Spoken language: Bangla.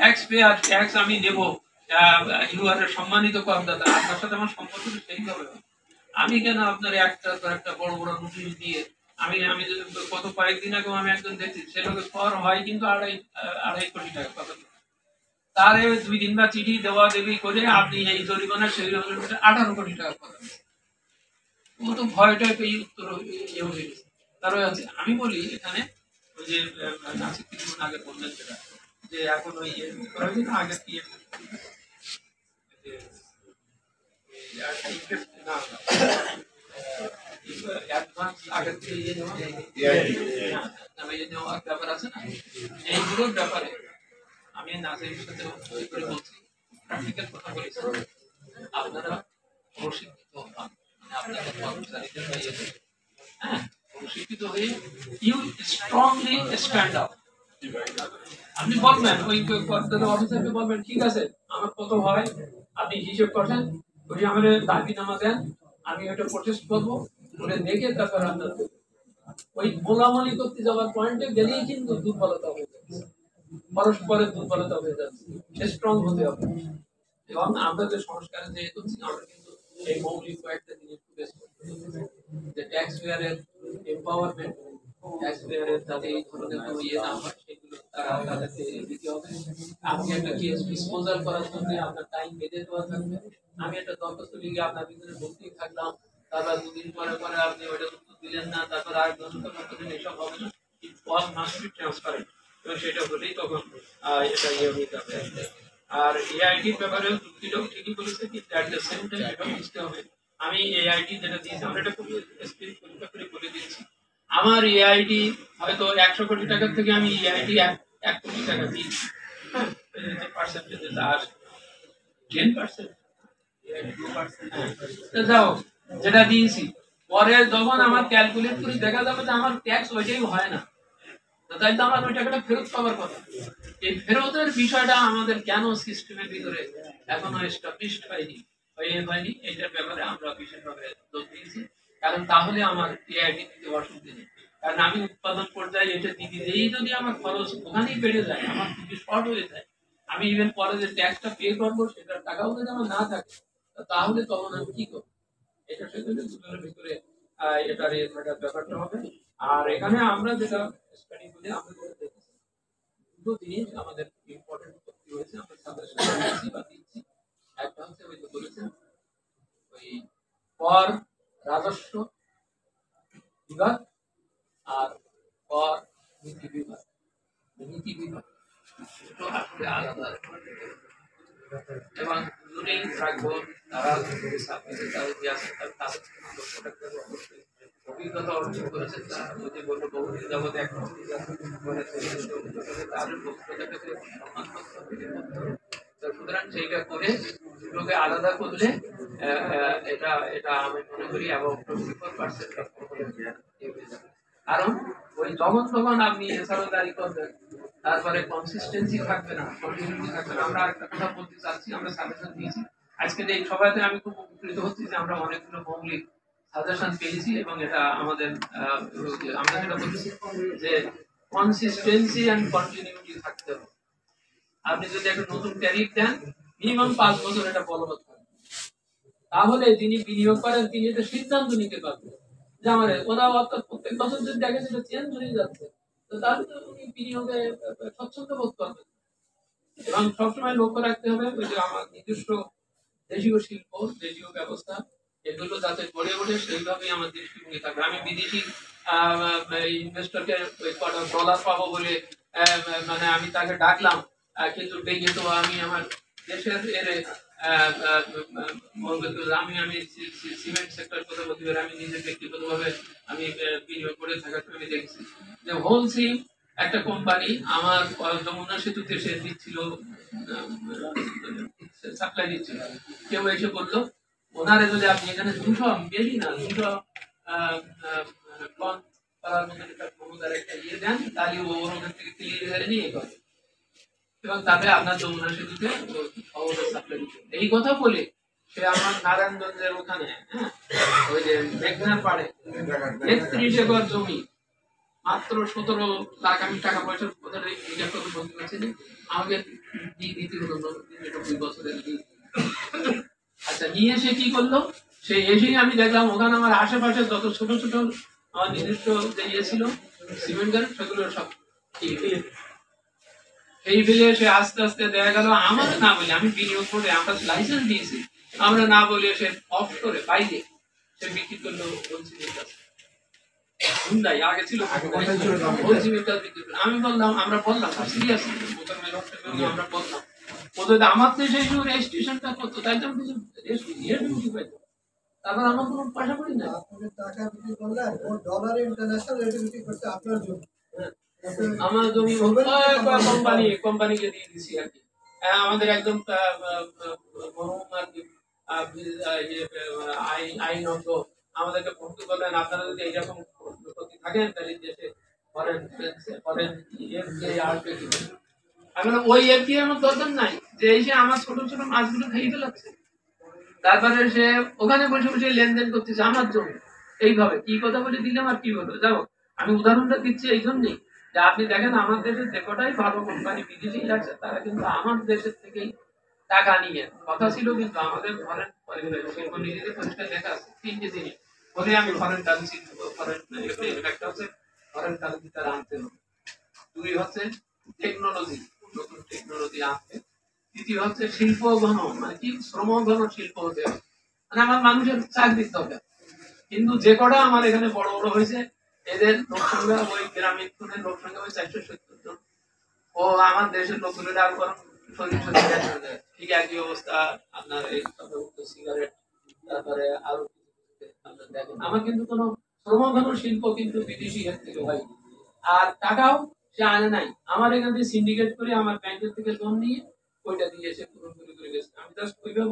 ট্যাক্স পেয়ার, ট্যাক্স আমি দেব, ইউ আর সম্মানিত করদাতা, আপনার সাথে আমার সম্পর্ক সেইভাবে। আমি কেন আপনার একটা বড় বড় নোটিশ দিয়ে আমি আমি কত কয়েকদিন আগে আমি একজন দেখছি সে লোকের কর হয় কিন্তু আড়াই কোটি টাকা কথা, তারে 2 দিন বা চিঠি দেওয়া দেবী করে আপনি এই জরিমানা সেই 18 কোটি টাকা করেন। ও তো ভয়টা এই উত্তর হয়ে গেছে। তার আছে আমি বলি এখানে ওই যে নাসিক কিছুক্ষণ আগে বললেন যেটা, যে এখন ওই করা হয়েছে না আগে কি ব্যাপার আছে না, এইগুলোর ব্যাপারে আমি নাসিরের সাথে করে বলছি, প্র্যাকটিক্যাল কথা বলেছি। আপনারা প্রশিক্ষিত হন, আপনাদের কর্মচারীদের হ্যাঁ প্রশিক্ষিত হয়ে ইউ স্ট্রংলি স্ট্যান্ড আপ। আপনি বলবেন ওই অফিসারকে বলবেন ঠিক আছে আমার কত হয় আপনি হিসেব করেন, ওই আমাদের দাবি নামা দেন, আমি ওটা প্রোটেস্ট করবো, ওটা দেখে তারপর আপনার ওই গোলামলি করতে যাওয়ার পয়েন্টে গেলেই কিন্তু দুর্বলতা হয়ে যাচ্ছে, পরস্পরের দুর্বলতা হয়ে যাচ্ছে। স্ট্রং হতে হবে এবং আমরা যে সংস্কারে যে করছি আমরা কিন্তু এই মৌলিক কয়েকটা জিনিস বেশ করতে হবে, যে ট্যাক্স পেয়ারের এম্পাওয়ারমেন্ট, ট্যাক্স পেয়ারের যাতে এই ধরনের কোনো ইয়ে না হয় সেগুলো তাদেরকে দিতে হবে। আপনি একটা কেস ডিসপোজাল করার জন্য আপনার টাইম বেঁধে দেওয়া থাকবে। আমি একটা দরখাস্ত লিখে আপনার ভিতরে ভর্তি থাকলাম, তারপর 2 দিন পরে পরে আপনি ওইটা উত্তর দিলেন না, তারপর আর এসব হবে না। ইট ওয়াজ মাস্ট বি ট্রান্সপারেন্ট, এবং সেটা হলেই তখন এটা ইয়ে হয়ে যাবে। আর এআইটির ব্যাপারে ঠিকই বলেছে কি দ্যাট দ্য সেম টাইম এটা বুঝতে হবে আমি এআইটি যেটা দিয়েছি আমরা এটা খুব পরীক্ষা করে বলে দিয়েছি। আমার এআইটি হয়তো 100 কোটি টাকার থেকে আমি এআইটি 1 কোটি টাকা দিয়েছি, হ্যাঁ পার্সেন্টেজ আসে 10%, যাও যেটা দিয়েছি পরে যখন আমার ক্যালকুলেট করে দেখা যাবে যে আমার ট্যাক্স ওইটাই হয় না, তাই তো আমার ওই টাকাটা ফেরত পাওয়ার কথা। এই ফেরতের বিষয়টা আমাদের কেন সিস্টেমের ভিতরে এখনো এস্টাবলিশড হয়নি, এইটার ব্যাপারে আমরা বিশেষভাবে জোর দিয়েছি। কারণ তাহলে আমার এআইটি দিতে অসুবিধা নেই, কারণ আমি উৎপাদন পর্যায়ে এটা দিতেই যদি আমার খরচ ওখানেই বেড়ে যায়, আমার খুবই শর্ট হয়ে যায়, আমি ইভেন পরে যে ট্যাক্সটা পে করবো সেটার টাকাও যদি আমার না থাকে তাহলে তখন আমি কি করবো, এটা সেজন্য দুজনের ভিতরে এটার ব্যাপারটা হবে। আর এখানে আমরা যেটা স্টাডি বলে আমরা যেটা দেখেছি দুটো জিনিস আমাদের ইম্পর্টেন্ট করতে হয়েছে, আমরা তাদের সাথে বা দিচ্ছি। একটা হচ্ছে ওই যে বলেছেন ওই কর রাজস্ব বিভাগ আর কর নীতি বিভাগ, নীতি বিভাগ দুটো আসলে আলাদা এবং দুটোই রাখবো। তারা তাদের যে আছে তাদের অভিজ্ঞতা অর্জন করেছেন, যদি বলবো বহুদিন যাবত এক তাদের বক্তব্যটাকে সম্মান করতে হবে। সুতরাং সেইটা করে দুটোকে আলাদা করলে এটা এটা আমি মনে করি এবং 24% কারণ ওই যখন আপনি এছাড়াও জারি করবেন তারপরে কনসিস্টেন্সি থাকবে না, কন্টিনিউটি থাকবে না। আমরা একটা কথা বলতে চাচ্ছি, আমরা সাজেশন দিয়েছি আজকে এই সভাতে, আমি খুব উপকৃত হচ্ছি যে আমরা অনেকগুলো মৌলিক সাজেশন পেয়েছি এবং এটা আমাদের আমরা যেটা বলছি যে কনসিস্টেন্সি এন্ড কন্টিনিউটি থাকতে হবে। আপনি যদি একটা নতুন ট্যারিফ দেন মিনিমাম 5 বছর এটা বলবৎ থাকবে, তাহলে যিনি বিনিয়োগ করেন তিনি এটা সিদ্ধান্ত নিতে পারবেন যে আমার ওরা অর্থাৎ প্রত্যেক বছর যদি দেখে সেটা চেঞ্জ হয়ে যাচ্ছে তো তাহলে তো উনি বিনিয়োগে স্বচ্ছন্দ বোধ করবেন। এবং সবসময় লক্ষ্য রাখতে হবে ওই যে আমার নিজস্ব দেশীয় শিল্প, দেশীয় ব্যবস্থা এগুলো যাতে গড়ে ওঠে সেইভাবেই আমার দৃষ্টিভঙ্গি থাকবে। আমি বিদেশি ইনভেস্টরকে ডলার পাবো বলে মানে আমি তাকে ডাকলাম, কিন্তু ডেকে তো আমি আমার দেশের আমি সিমেন্ট সেক্টর কথা বলতে পারি, আমি নিজে ব্যক্তিগতভাবে আমি বিনিয়োগ করে থাকার আমি দেখছি যে হোলসেল একটা কোম্পানি আমার যমুনা সেতুতে সে দিচ্ছিল, সাপ্লাই দিচ্ছিল, কেউ এসে বললো ওনারে যদি আপনি এখানে 200 বেশি না 200 টন করার মতো একটা ক্ষমতার একটা ইয়ে দেন তাহলে ও ওখান থেকে ক্লিয়ার নিয়ে করে এবং তারপরে আপনার যমুনা সেতুতে সাপ্লাই দিচ্ছে। এই কথা বলে সে আমার নারায়ণগঞ্জের ওখানে ওই যে মেঘনার পাড়ে 33 একর জমি মাত্র 17 লাখ আমি টাকা পয়সার কথা হিসাব করে বলতে পারছি না, আমাকে দিয়ে দিতে হলো 90 বছরের দিন। আচ্ছা নিয়ে এসে কি করলো, সে এসেই আমি দেখলাম ওখানে আমার আশেপাশে যত ছোট ছোট আমার নির্দিষ্ট যে ইয়ে ছিল সিমেন্ট গাড়ি সেগুলো সব এই ফেলে সে আস্তে আস্তে দেখা গেল আমার না বলে, আমি বিনিয়োগ করে আমরা লাইসেন্স দিয়েছি, আমরা না বলে সে অফ করে বাইরে সে বিক্রি করলো বলছিলের কাছে। হুন্ডাই আগে ছিল, আমি বললাম আমরা বললাম সিরিয়াস আমরা বললাম ওদের আমার তো সেই সময় রেজিস্ট্রেশনটা করতো, তাই তো আমি তারপর আমার কোনো পয়সা পড়ি না, টাকা বিক্রি করলেন ও ডলারে ইন্টারন্যাশনাল রেটে বিক্রি করতে আপনার জন্য আমার জমি কোম্পানিকে দিয়ে দিছি আর কি। আমাদের একদম মরহুম আর কি আইনত আমাদেরকে ফোন করলেন, আপনারা যদি এইরকম প্রতি থাকেন তাহলে দেশে ফরেন ফরেন আসবে কিনা। আমি বললাম ওই এফডি আমার দরকার নাই, যে এসে আমার ছোট ছোট মাছগুলো খেয়ে ফেলাচ্ছে, তারপরে সে ওখানে বসে বসে লেনদেন করতেছে আমার জমি। এইভাবে কি কথা বলে দিলাম আর কি বলবো, যাও আমি উদাহরণটা দিচ্ছি এই জন্যই যে আপনি দেখেন আমার দেশের দেখোটাই ভালো কোম্পানি বিদেশি আছে, তারা কিন্তু আমার দেশের থেকেই টাকা নিয়ে কথা ছিল, কিন্তু আমাদের ফরেন শিল্প নিজেদের পরিষ্কার লেখা আছে 3টে জিনিস বলে আমি ফরেন কারেন্সি ফরেন একটা হচ্ছে ফরেন কারেন্সি তারা আনতে হবে, 2 হচ্ছে টেকনোলজি, নতুন টেকনোলজি আনতে, তৃতীয় হচ্ছে শিল্প ঘন মানে কি শ্রম ঘন শিল্প হতে হবে, মানে আমার মানুষের চাকরির দরকার। কিন্তু যে কটা আমার এখানে বড় বড় হয়েছে এদের লোক সংখ্যা ওই গ্রামীণ লোক সংখ্যা ওই 470 জন, ও আমার দেশের লোকগুলো আরো বরং ঠিক একই অবস্থা আপনার এই সিগারেট, তারপরে আরো দেখেন আমার কিন্তু কোনো শ্রমঘন শিল্প কিন্তু বিদেশি হাত থেকে হয়, আর টাকাও সে আনে নাই, আমার এখান থেকে সিন্ডিকেট করে আমার ব্যাংকের থেকে লোন নিয়ে ওইটা দিয়ে সে পূরণ করে গেছে। আমি জাস্ট ওইভাবে